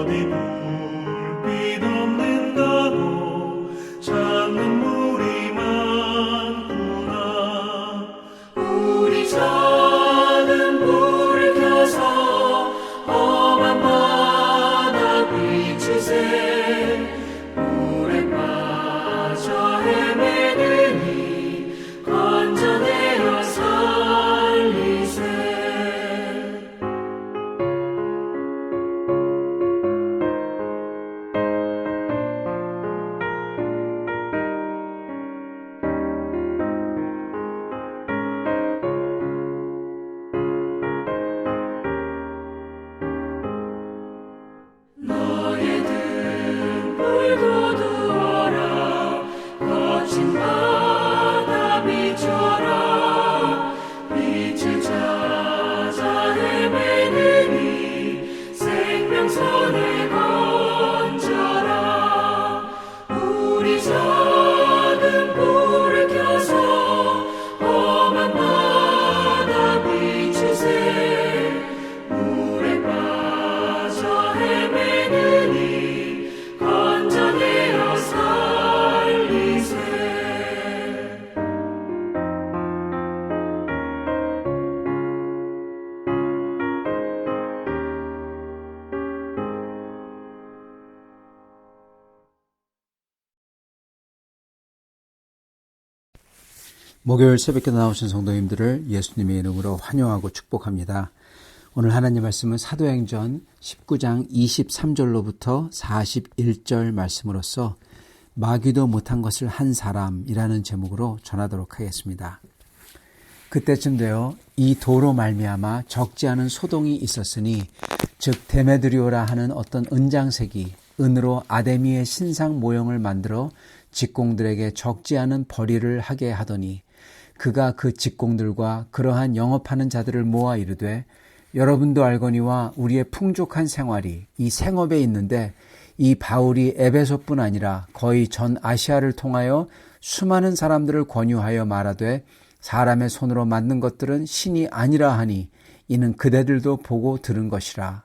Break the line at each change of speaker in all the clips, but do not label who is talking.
불빛 없는다고 찾는 물이 많구나. 우리 작은 불을 켜서 험한 바다 비추세. 물에 빠져 헤매느니 건져내어 살리세. 너의 등불도 두어라. 거친 바다 비춰라. 빛을 찾아 헤매느니 생명선을 건져라. 우리 작은 불을 켜서 험한 바다 비추세. 물에 빠져 헤매느니 건져내어 살리세.
목요일 새벽에 나오신 성도님들을 예수님의 이름으로 환영하고 축복합니다. 오늘 하나님 말씀은 사도행전 19장 23절로부터 41절 말씀으로서 마귀도 못한 것을 한 사람이라는 제목으로 전하도록 하겠습니다. 그때쯤 되어 이 도로 말미암아 적지 않은 소동이 있었으니 즉 데메드리오라 하는 어떤 은장색이 은으로 아데미의 신상 모형을 만들어 직공들에게 적지 않은 벌이를 하게 하더니 그가 그 직공들과 그러한 영업하는 자들을 모아 이르되 여러분도 알거니와 우리의 풍족한 생활이 이 생업에 있는데 이 바울이 에베소뿐 아니라 거의 전 아시아를 통하여 수많은 사람들을 권유하여 말하되 사람의 손으로 만든 것들은 신이 아니라 하니 이는 그대들도 보고 들은 것이라.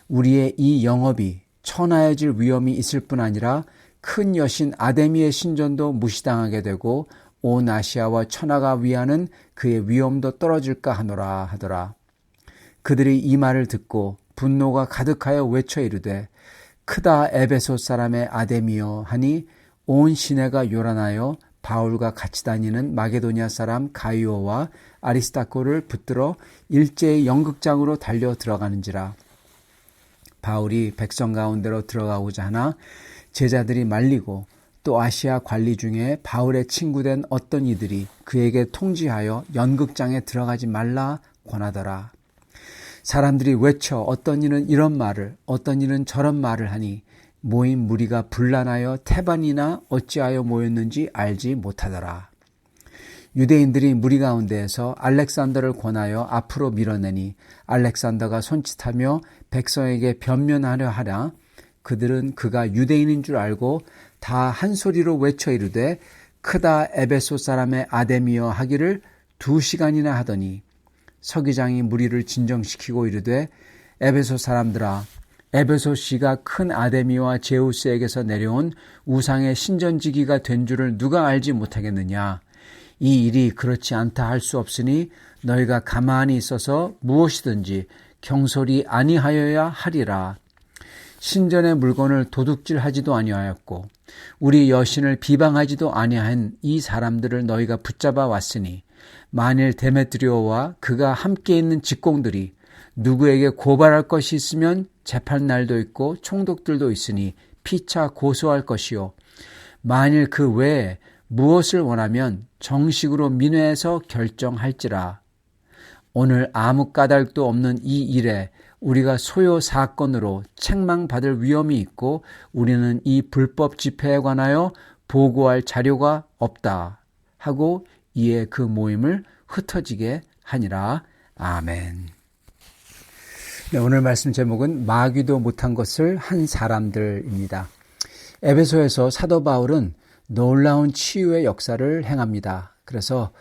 우리의 이 영업이 천하해질 위험이 있을 뿐 아니라 큰 여신 아데미의 신전도 무시당하게 되고 온 아시아와 천하가 위하는 그의 위엄도 떨어질까 하노라 하더라. 그들이 이 말을 듣고 분노가 가득하여 외쳐 이르되 크다 에베소 사람의 아데미여 하니 온 시내가 요란하여 바울과 같이 다니는 마게도냐 사람 가이오와 아리스타코를 붙들어 일제히 연극장으로 달려 들어가는지라. 바울이 백성 가운데로 들어가고자 하나 제자들이 말리고 또 아시아 관리 중에 바울의 친구된 어떤 이들이 그에게 통지하여 연극장에 들어가지 말라 권하더라. 사람들이 외쳐 어떤 이는 이런 말을 어떤 이는 저런 말을 하니 모인 무리가 분란하여 태반이나 어찌하여 모였는지 알지 못하더라. 유대인들이 무리 가운데에서 알렉산더를 권하여 앞으로 밀어내니 알렉산더가 손짓하며 백성에게 변면하려 하랴. 그들은 그가 유대인인 줄 알고 다 한 소리로 외쳐 이르되 크다 에베소 사람의 아데미여 하기를 2시간이나 하더니 서기장이 무리를 진정시키고 이르되 에베소 사람들아 에베소시가 큰 아데미와 제우스에게서 내려온 우상의 신전지기가 된 줄을 누가 알지 못하겠느냐. 이 일이 그렇지 않다 할 수 없으니 너희가 가만히 있어서 무엇이든지 경솔이 아니하여야 하리라. 신전의 물건을 도둑질하지도 아니하였고 우리 여신을 비방하지도 아니한 이 사람들을 너희가 붙잡아 왔으니 만일 데메트리오와 그가 함께 있는 직공들이 누구에게 고발할 것이 있으면 재판 날도 있고 총독들도 있으니 피차 고소할 것이요 만일 그 외에 무엇을 원하면 정식으로 민회에서 결정할지라. 오늘 아무 까닭도 없는 이 일에 우리가 소요 사건으로 책망받을 위험이 있고 우리는 이 불법 집회에 관하여 보고할 자료가 없다 하고 이에 그 모임을 흩어지게 하니라. 아멘. 네, 오늘 말씀 제목은 마귀도 못한 것을 한 사람들입니다. 에베소에서 사도 바울은 놀라운 치유의 역사를 행합니다. 그래서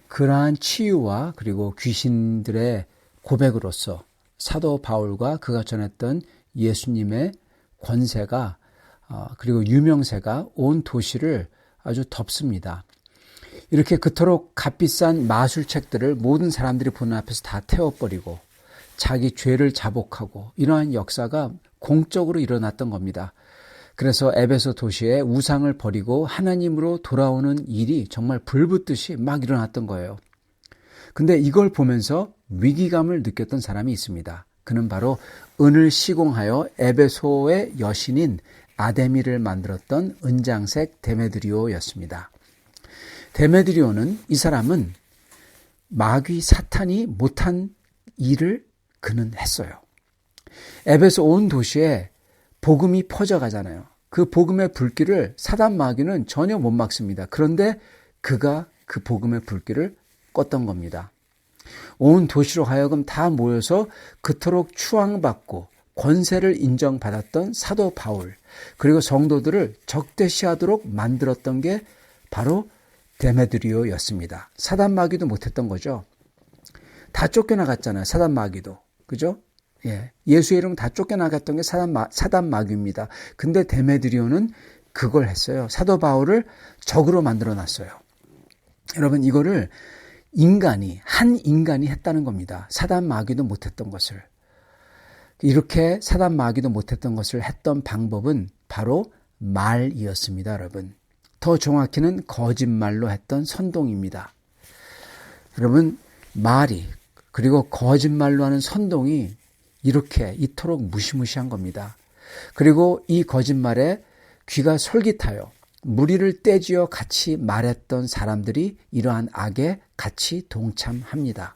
그러한 치유와 그리고 귀신들의 고백으로서 사도 바울과 그가 전했던 예수님의 권세가 그리고 유명세가 온 도시를 아주 덮습니다. 이렇게 그토록 값비싼 마술책들을 모든 사람들이 보는 앞에서 다 태워버리고 자기 죄를 자복하고 이러한 역사가 공적으로 일어났던 겁니다. 그래서 에베소 도시에 우상을 버리고 하나님으로 돌아오는 일이 정말 불붙듯이 막 일어났던 거예요. 근데 이걸 보면서 위기감을 느꼈던 사람이 있습니다. 그는 바로 은을 시공하여 에베소의 여신인 아데미를 만들었던 은장색 데메드리오였습니다. 데메드리오는 이 사람은 마귀 사탄이 못한 일을 그는 했어요. 에베소 온 도시에 복음이 퍼져가잖아요. 그 복음의 불길을 사단 마귀는 전혀 못 막습니다. 그런데 그가 그 복음의 불길을 껐던 겁니다. 온 도시로 하여금 다 모여서 그토록 추앙받고 권세를 인정받았던 사도 바울, 그리고 성도들을 적대시하도록 만들었던 게 바로 데메드리오였습니다. 사단 마귀도 못했던 거죠. 다 쫓겨나갔잖아요. 사단 마귀도. 그죠? 예수의 이름 다 쫓겨나갔던 게 사단 마귀입니다. 근데 데메드리오는 그걸 했어요. 사도 바울을 적으로 만들어 놨어요. 여러분, 이거를 한 인간이 했다는 겁니다. 사단 마귀도 못했던 것을. 이렇게 사단 마귀도 못했던 것을 했던 방법은 바로 말이었습니다, 여러분. 더 정확히는 거짓말로 했던 선동입니다. 여러분, 말이 그리고 거짓말로 하는 선동이 이토록 무시무시한 겁니다. 그리고 이 거짓말에 귀가 솔깃하여 무리를 떼지어 같이 말했던 사람들이 이러한 악에 같이 동참합니다.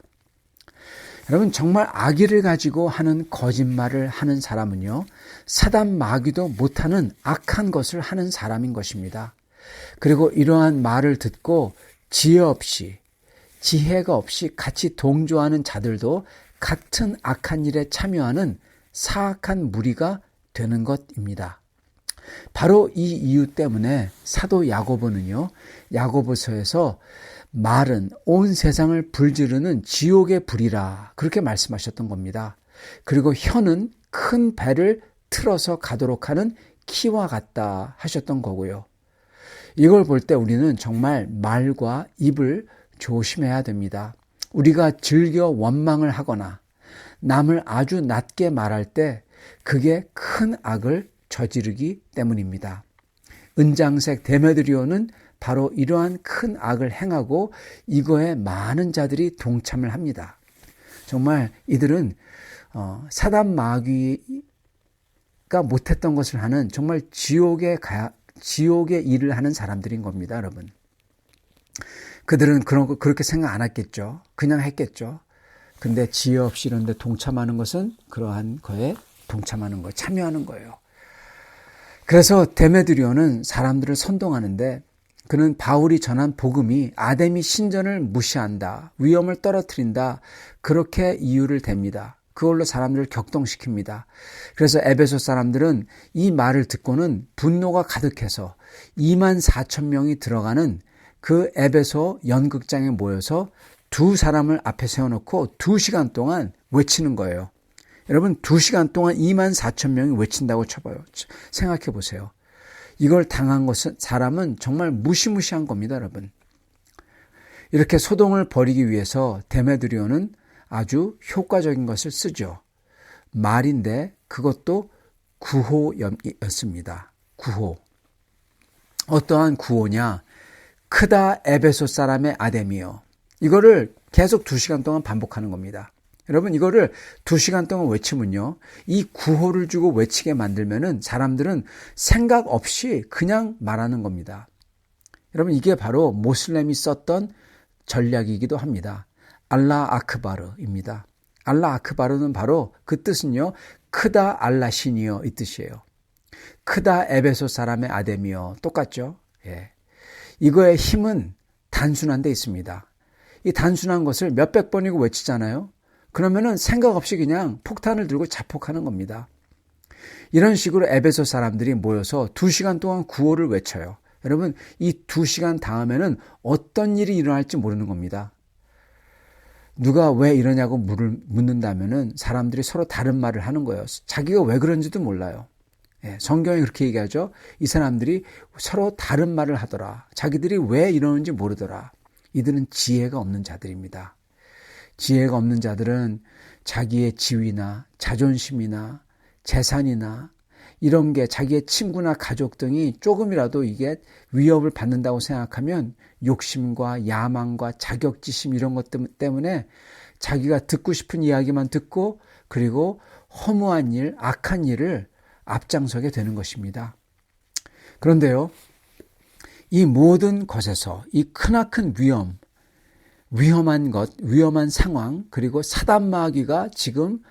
여러분, 정말 악의를 가지고 하는 거짓말을 하는 사람은요, 사단 마귀도 못하는 악한 것을 하는 사람인 것입니다. 그리고 이러한 말을 듣고 지혜가 없이 같이 동조하는 자들도 같은 악한 일에 참여하는 사악한 무리가 되는 것입니다. 바로 이 이유 때문에 사도 야고보는요, 야고보서에서 말은 온 세상을 불지르는 지옥의 불이라 그렇게 말씀하셨던 겁니다. 그리고 혀는 큰 배를 틀어서 가도록 하는 키와 같다 하셨던 거고요. 이걸 볼 때 우리는 정말 말과 입을 조심해야 됩니다. 우리가 즐겨 원망을 하거나 남을 아주 낮게 말할 때 그게 큰 악을 저지르기 때문입니다. 은장색 데메드리오는 바로 이러한 큰 악을 행하고 이거에 많은 자들이 동참을 합니다. 정말 이들은 사단 마귀가 못했던 것을 하는 정말 지옥의 일을 하는 사람들인 겁니다, 여러분. 그들은 그렇게 생각 안 했겠죠. 그냥 했겠죠. 근데 지혜 없이 이런 데 동참하는 것은 그러한 거에 동참하는 거예요. 참여하는 거예요. 그래서 데메드리오는 사람들을 선동하는데 그는 바울이 전한 복음이 아데미 신전을 무시한다, 위험을 떨어뜨린다, 그렇게 이유를 댑니다. 그걸로 사람들을 격동시킵니다. 그래서 에베소 사람들은 이 말을 듣고는 분노가 가득해서 24,000명이 들어가는 그 에베소 연극장에 모여서 두 사람을 앞에 세워놓고 2시간 동안 외치는 거예요. 여러분, 2시간 동안 24,000명이 외친다고 쳐봐요. 생각해 보세요. 이걸 당한 사람은 정말 무시무시한 겁니다, 여러분. 이렇게 소동을 벌이기 위해서 데메드리오는 아주 효과적인 것을 쓰죠. 말인데 그것도 구호였습니다. 구호. 어떠한 구호냐? 크다 에베소 사람의 아데미여. 이거를 계속 2시간 동안 반복하는 겁니다. 여러분, 이거를 2시간 동안 외치면요, 이 구호를 주고 외치게 만들면은 사람들은 생각 없이 그냥 말하는 겁니다. 여러분, 이게 바로 모슬렘이 썼던 전략이기도 합니다. 알라 아크바르입니다. 알라 아크바르는 바로 그 뜻은요, 크다 알라 신이여 이 뜻이에요. 크다 에베소 사람의 아데미여, 똑같죠? 예. 이거의 힘은 단순한 데 있습니다. 이 단순한 것을 몇백 번이고 외치잖아요. 그러면은 생각 없이 그냥 폭탄을 들고 자폭하는 겁니다. 이런 식으로 에베소 사람들이 모여서 2시간 동안 구호를 외쳐요. 여러분, 이 2시간 다음에는 어떤 일이 일어날지 모르는 겁니다. 누가 왜 이러냐고 묻는다면은 사람들이 서로 다른 말을 하는 거예요. 자기가 왜 그런지도 몰라요. 예, 성경이 그렇게 얘기하죠. 이 사람들이 서로 다른 말을 하더라. 자기들이 왜 이러는지 모르더라. 이들은 지혜가 없는 자들입니다. 지혜가 없는 자들은 자기의 지위나 자존심이나 재산이나 이런 게 자기의 친구나 가족 등이 조금이라도 이게 위협을 받는다고 생각하면 욕심과 야망과 자격지심 이런 것 때문에 자기가 듣고 싶은 이야기만 듣고 그리고 허무한 일, 악한 일을 앞장서게 되는 것입니다. 그런데요, 이 모든 것에서 이 크나큰 위험한 것, 위험한 상황, 그리고 사단마귀가 지금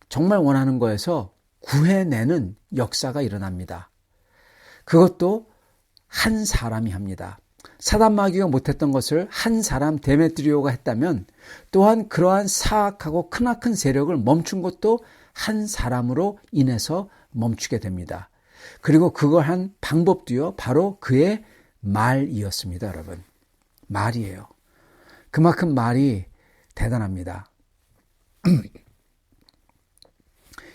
정말 원하는 거에서 구해내는 역사가 일어납니다. 그것도 한 사람이 합니다. 사단마귀가 못했던 것을 한 사람 데메트리오가 했다면 또한 그러한 사악하고 크나큰 세력을 멈춘 것도 한 사람으로 인해서 멈추게 됩니다. 그리고 그걸 한 방법도요, 바로 그의 말이었습니다, 여러분. 말이에요. 그만큼 말이 대단합니다.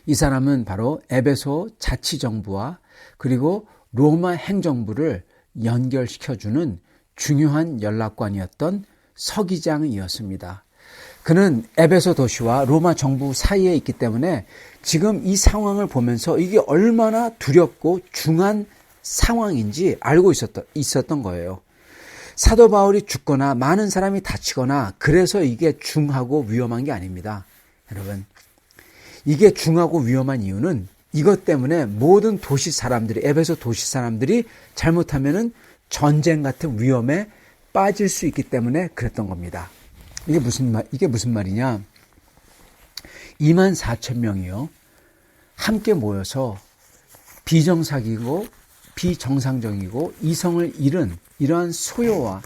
이 사람은 바로 에베소 자치정부와 그리고 로마 행정부를 연결시켜주는 중요한 연락관이었던 서기장이었습니다. 그는 에베소 도시와 로마 정부 사이에 있기 때문에 지금 이 상황을 보면서 이게 얼마나 두렵고 중한 상황인지 알고 있었던 거예요. 사도 바울이 죽거나 많은 사람이 다치거나 그래서 이게 중하고 위험한 게 아닙니다. 여러분, 이게 중하고 위험한 이유는 이것 때문에 모든 도시 사람들이, 에베소 도시 사람들이 잘못하면은 전쟁 같은 위험에 빠질 수 있기 때문에 그랬던 겁니다. 이게 무슨 말이냐? 24,000명이요. 함께 모여서 비정상이고 비정상적이고 이성을 잃은 이러한 소요와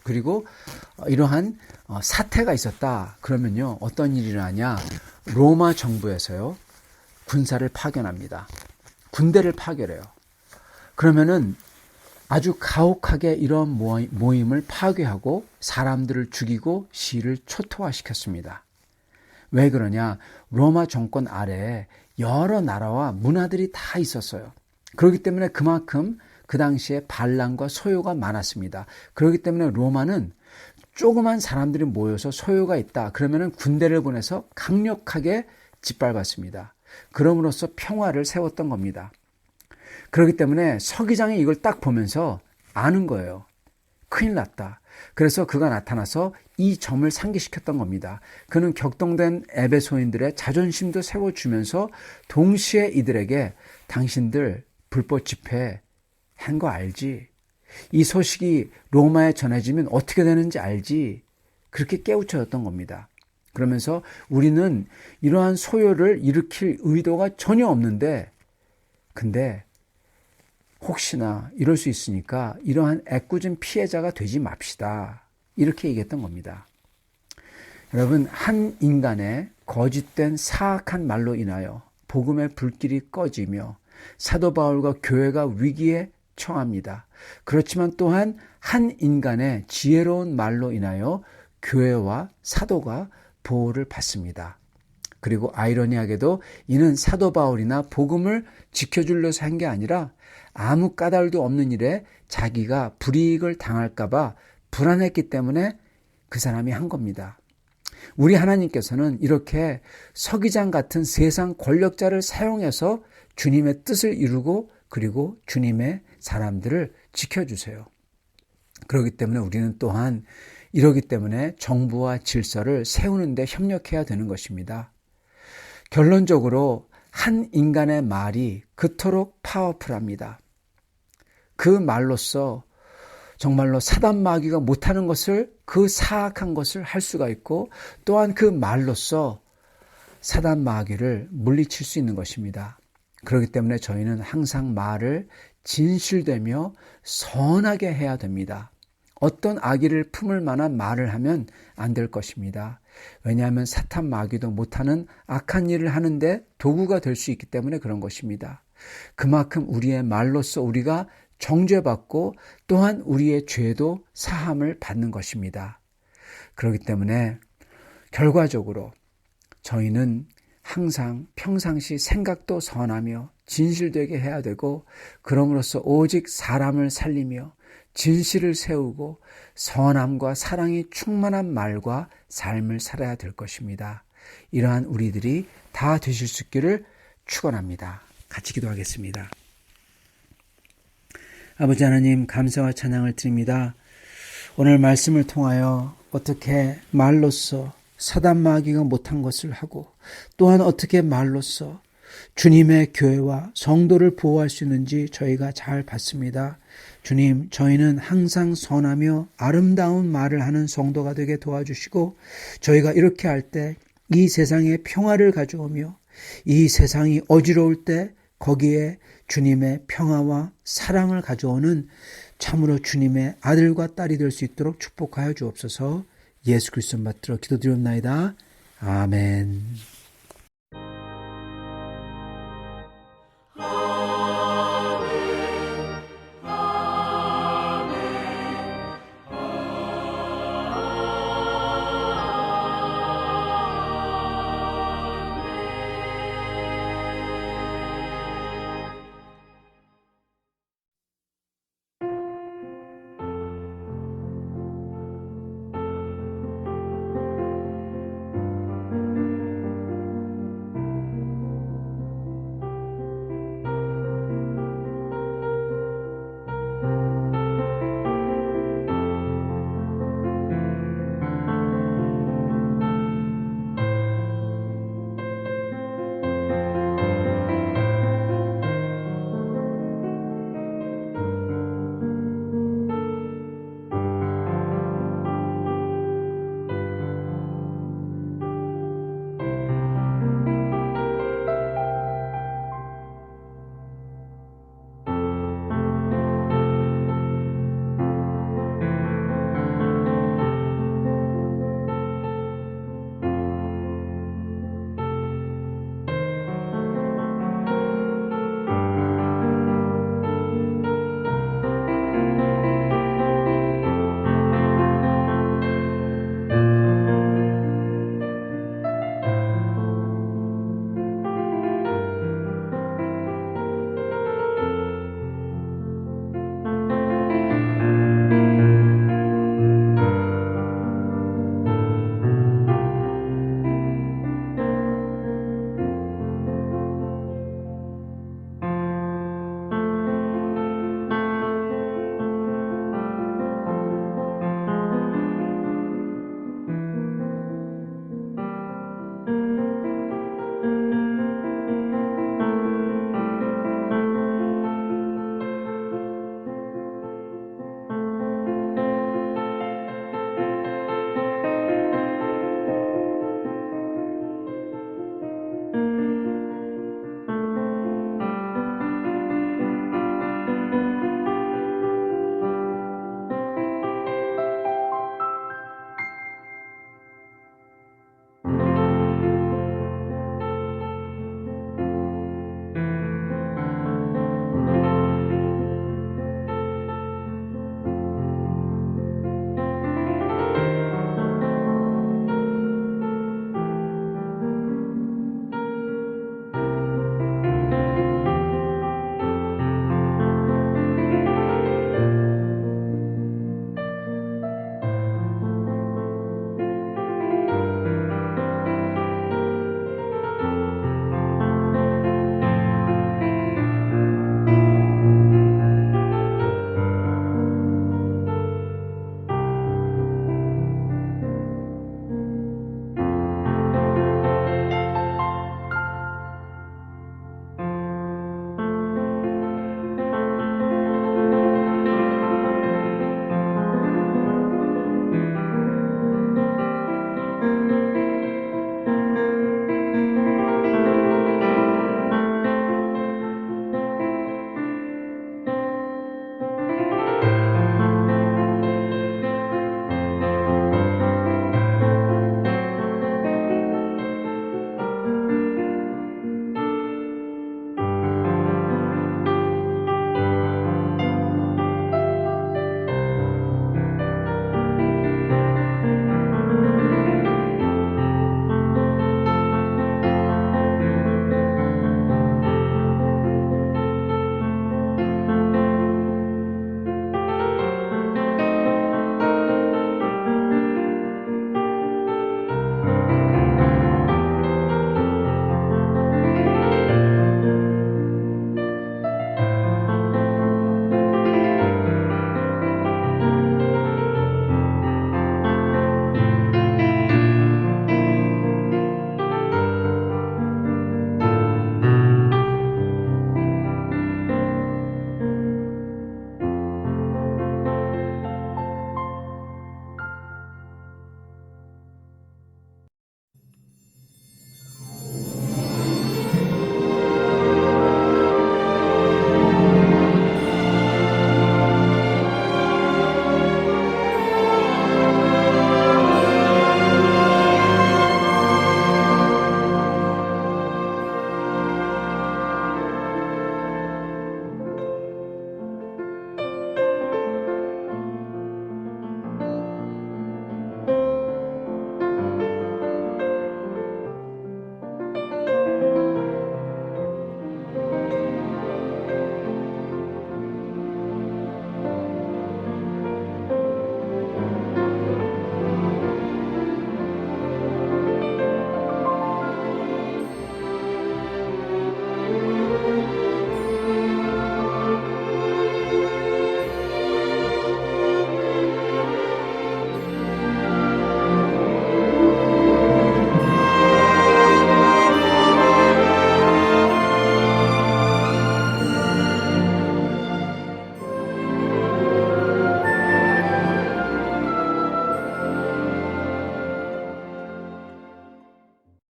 그리고 이러한 사태가 있었다. 그러면요, 어떤 일이 일어나냐? 로마 정부에서요, 군사를 파견합니다. 군대를 파견해요. 그러면은 아주 가혹하게 이런 모임을 파괴하고 사람들을 죽이고 시를 초토화시켰습니다. 왜 그러냐? 로마 정권 아래에 여러 나라와 문화들이 다 있었어요. 그렇기 때문에 그만큼 그 당시에 반란과 소요가 많았습니다. 그렇기 때문에 로마는 조그만 사람들이 모여서 소요가 있다. 그러면은 군대를 보내서 강력하게 짓밟았습니다. 그럼으로써 평화를 세웠던 겁니다. 그렇기 때문에 서기장이 이걸 딱 보면서 아는 거예요. 큰일 났다. 그래서 그가 나타나서 이 점을 상기시켰던 겁니다. 그는 격동된 에베소인들의 자존심도 세워주면서 동시에 이들에게 당신들 불법 집회 한 거 알지? 이 소식이 로마에 전해지면 어떻게 되는지 알지? 그렇게 깨우쳐졌던 겁니다. 그러면서 우리는 이러한 소요를 일으킬 의도가 전혀 없는데 근데 혹시나 이럴 수 있으니까 이러한 애꿎은 피해자가 되지 맙시다. 이렇게 얘기했던 겁니다. 여러분, 한 인간의 거짓된 사악한 말로 인하여 복음의 불길이 꺼지며 사도 바울과 교회가 위기에 처합니다. 그렇지만 또한 한 인간의 지혜로운 말로 인하여 교회와 사도가 보호를 받습니다. 그리고 아이러니하게도 이는 사도 바울이나 복음을 지켜주려서 한 게 아니라 아무 까닭도 없는 일에 자기가 불이익을 당할까 봐 불안했기 때문에 그 사람이 한 겁니다. 우리 하나님께서는 이렇게 서기장 같은 세상 권력자를 사용해서 주님의 뜻을 이루고 그리고 주님의 사람들을 지켜주세요. 그렇기 때문에 우리는 또한 이러기 때문에 정부와 질서를 세우는 데 협력해야 되는 것입니다. 결론적으로 한 인간의 말이 그토록 파워풀합니다. 그 말로써 정말로 사단 마귀가 못하는 것을, 그 사악한 것을 할 수가 있고 또한 그 말로써 사단 마귀를 물리칠 수 있는 것입니다. 그렇기 때문에 저희는 항상 말을 진실되며 선하게 해야 됩니다. 어떤 악의를 품을 만한 말을 하면 안 될 것입니다. 왜냐하면 사탄 마귀도 못하는 악한 일을 하는데 도구가 될 수 있기 때문에 그런 것입니다. 그만큼 우리의 말로써 우리가 정죄받고 또한 우리의 죄도 사함을 받는 것입니다. 그렇기 때문에 결과적으로 저희는 항상 평상시 생각도 선하며 진실되게 해야 되고, 그럼으로써 오직 사람을 살리며 진실을 세우고 선함과 사랑이 충만한 말과 삶을 살아야 될 것입니다. 이러한 우리들이 다 되실 수 있기를 축원합니다. 같이 기도하겠습니다. 아버지 하나님, 감사와 찬양을 드립니다. 오늘 말씀을 통하여 어떻게 말로써 사단 마귀가 못한 것을 하고, 또한 어떻게 말로써 주님의 교회와 성도를 보호할 수 있는지 저희가 잘 봤습니다. 주님, 저희는 항상 선하며 아름다운 말을 하는 성도가 되게 도와주시고, 저희가 이렇게 할 때 이 세상에 평화를 가져오며, 이 세상이 어지러울 때 거기에 주님의 평화와 사랑을 가져오는 참으로 주님의 아들과 딸이 될 수 있도록 축복하여 주옵소서. 예수 그리스도 받들어 기도드렸나이다. 아멘.